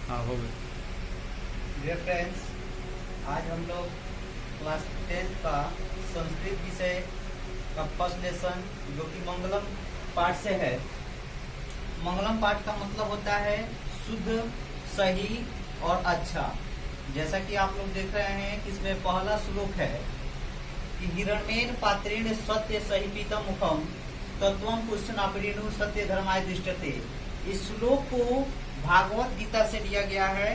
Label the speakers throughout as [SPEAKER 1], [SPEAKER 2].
[SPEAKER 1] हाँ हो गए।
[SPEAKER 2] डियर फ्रेंड्स, आज हम लोग क्लास 10 का संस्कृत विषय का फर्स्ट लेसन जो कि मंगलम पाठ से है। मंगलम पाठ का मतलब होता है शुद्ध, सही और अच्छा। जैसा कि आप लोग देख रहे हैं कि इसमें पहला श्लोक है कि हिरण्येन पात्रेण सत्य सही पीतम मुखम तत्वम पुष्टनापरिणु सत्य धर्माय दृष्टते। इस श्लोक को भागवत गीता से लिया गया है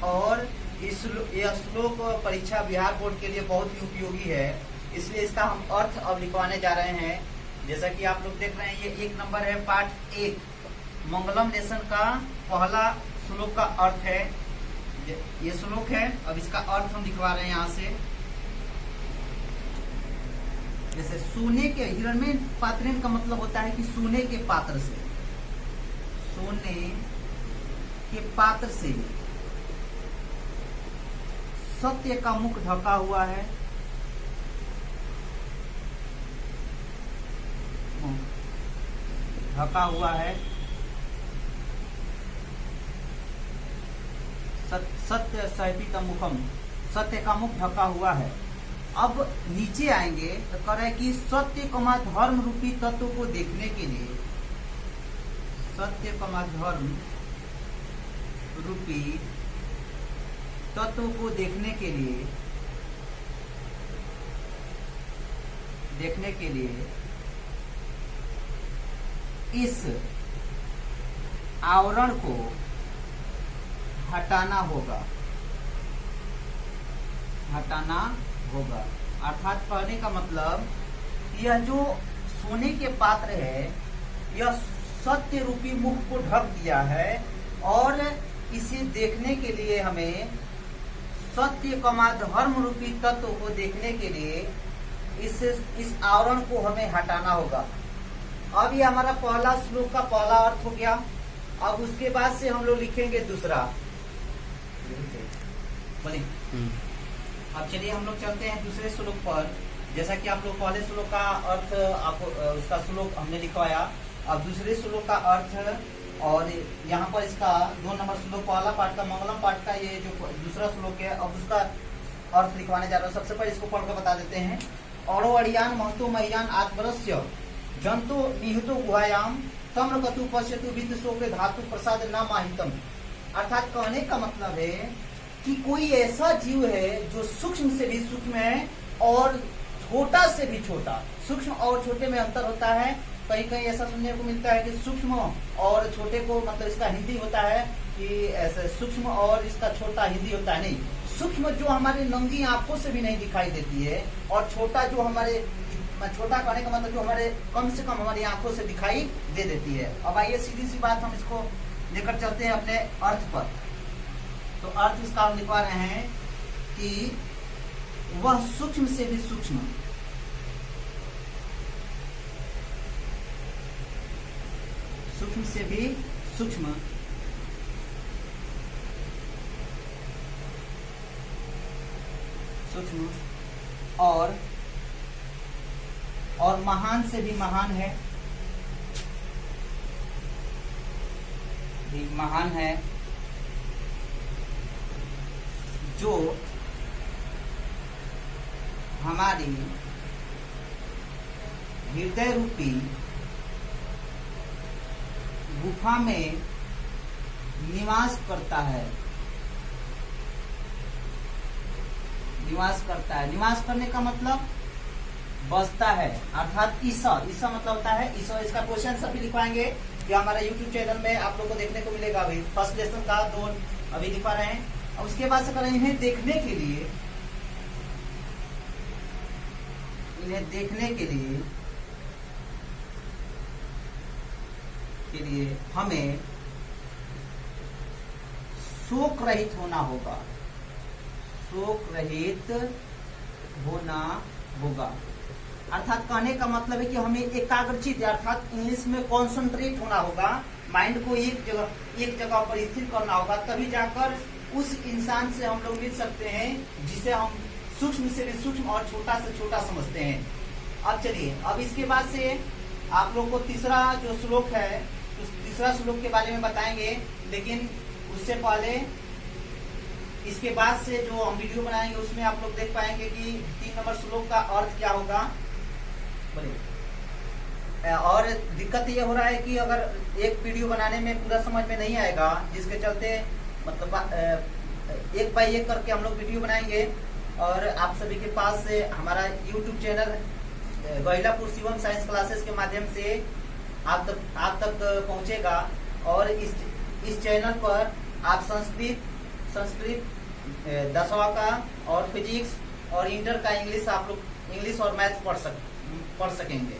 [SPEAKER 2] और यह श्लोक परीक्षा बिहार बोर्ड के लिए बहुत ही उपयोगी है, इसलिए इसका हम अर्थ अब लिखवाने जा रहे हैं। जैसा कि आप लोग देख रहे हैं, ये 1 नंबर है, पाठ 1 मंगलम लेसन का पहला श्लोक का अर्थ है। ये श्लोक है, अब इसका अर्थ हम लिखवा रहे हैं यहाँ से। जैसे सोने के हिरण्य पात्रेन का मतलब होता है कि सोने के पात्र से, सोने के पात्र से सत्य का मुख ढका हुआ है, ढका हुआ है। सत्य सहित मुखम, सत्य का मुख ढका हुआ है। अब नीचे आएंगे तो कह रहे हैं कि सत्य कमा धर्म रूपी तत्व को देखने के लिए, सत्य कमा धर्म रूपी तत्व को देखने के लिए इस आवरण को हटाना होगा, हटाना होगा। अर्थात कहने का मतलब यह जो सोने के पात्र है, यह सत्य रूपी मुख को ढक दिया है और इसे देखने के लिए हमें सत्य कमा धर्म रूपी तत्व को देखने के लिए इस आवरण को हमें हटाना होगा। अब ये हमारा पहला श्लोक का पहला अर्थ हो गया। अब उसके बाद से हम लोग लिखेंगे दूसरा। बोलिए। अब चलिए हम लोग चलते हैं दूसरे श्लोक पर। जैसा कि आप लोग पहले श्लोक का अर्थ आपको उसका श्लोक हमने लिखवाया, अब दूसरे श्लोक का अर्थ और यहाँ पर इसका 2 नंबर श्लोक पहला पाठ का मंगलम पाठ का ये जो दूसरा श्लोक है, अब उसका अर्थ लिखवाने जा रहा हूँ। सबसे पहले इसको पढ़कर बता देते हैं। औरो अड़ियान महतो महियान आत्मरस्य जंतु निहितो गुहायाम तम्र कतु पश्यतु वित्त शोके धातु प्रसाद न माहितम। अर्थात कहने का मतलब है कि कोई ऐसा जीव है जो सूक्ष्म से भी सूक्ष्म है और छोटा से भी छोटा। सूक्ष्म और छोटे में अंतर होता है। कहीं कहीं ऐसा सुनने को मिलता है कि सूक्ष्म और छोटे को मतलब इसका हिंदी होता है कि ऐसे सूक्ष्म और इसका छोटा हिंदी होता है। नहीं, सूक्ष्म जो हमारी नंगी आंखों से भी नहीं दिखाई देती है और छोटा जो हमारे, छोटा कहने का मतलब जो हमारे कम से कम हमारी आंखों से दिखाई दे देती है। अब आइए सीधी सी बात हम इसको लेकर चलते हैं अपने अर्थ पर। तो अर्थ इसका हम लिखवा रहे हैं कि वह सूक्ष्म से भी सूक्ष्म, सूक्ष्म से भी सूक्ष्म, सूक्ष्म और महान से भी महान है, भी महान है, जो हमारी हृदय रूपी गुफा में निवास करता है, निवास करता है। निवास करने का मतलब बसता है। अर्थात ईसा, ईसा मतलब होता है ईसा। इसका क्वेश्चन सभी लिखवाएंगे जो हमारा YouTube चैनल में आप लोगों को देखने को मिलेगा। अभी फर्स्ट लेसन का 2 अभी लिखवा रहे हैं। अब उसके बाद से कर रहे हैं देखने के लिए, इन्हें देखने के लिए हमें शोक रहित होना होगा, शोक रहित होना होगा। अर्थात कहने का मतलब है कि हमें एकाग्रचित, अर्थात इंग्लिश में कॉन्सेंट्रेट होना होगा। माइंड को एक जगह पर स्थिर करना होगा, तभी जाकर उस इंसान से हम लोग मिल सकते हैं जिसे हम सूक्ष्म से भी सूक्ष्म और छोटा से छोटा समझते हैं। अब चलिए, अब इसके बाद से आप लोग को तीसरा जो श्लोक है, उस तीसरा श्लोक के बारे में बताएंगे, लेकिन उससे पहले इसके बाद से जो हम वीडियो बनाएंगे उसमें आप लोग देख पाएंगे कि 3 नंबर श्लोक का अर्थ क्या होगा। और दिक्कत ये हो रहा है कि अगर एक वीडियो बनाने में पूरा समझ में नहीं आएगा, जिसके चलते मतलब एक बाय एक करके हम लोग वीडियो बनाएंगे और आप सभी के पास से हमारा YouTube channel Gahilapur Shivam science classes के माध्यम से आप तक पहुंचेगा। और इस चैनल पर आप संस्कृत 10वां का और फिजिक्स और इंटर का इंग्लिश आप लोग इंग्लिश और मैथ्स पढ़ सकेंगे।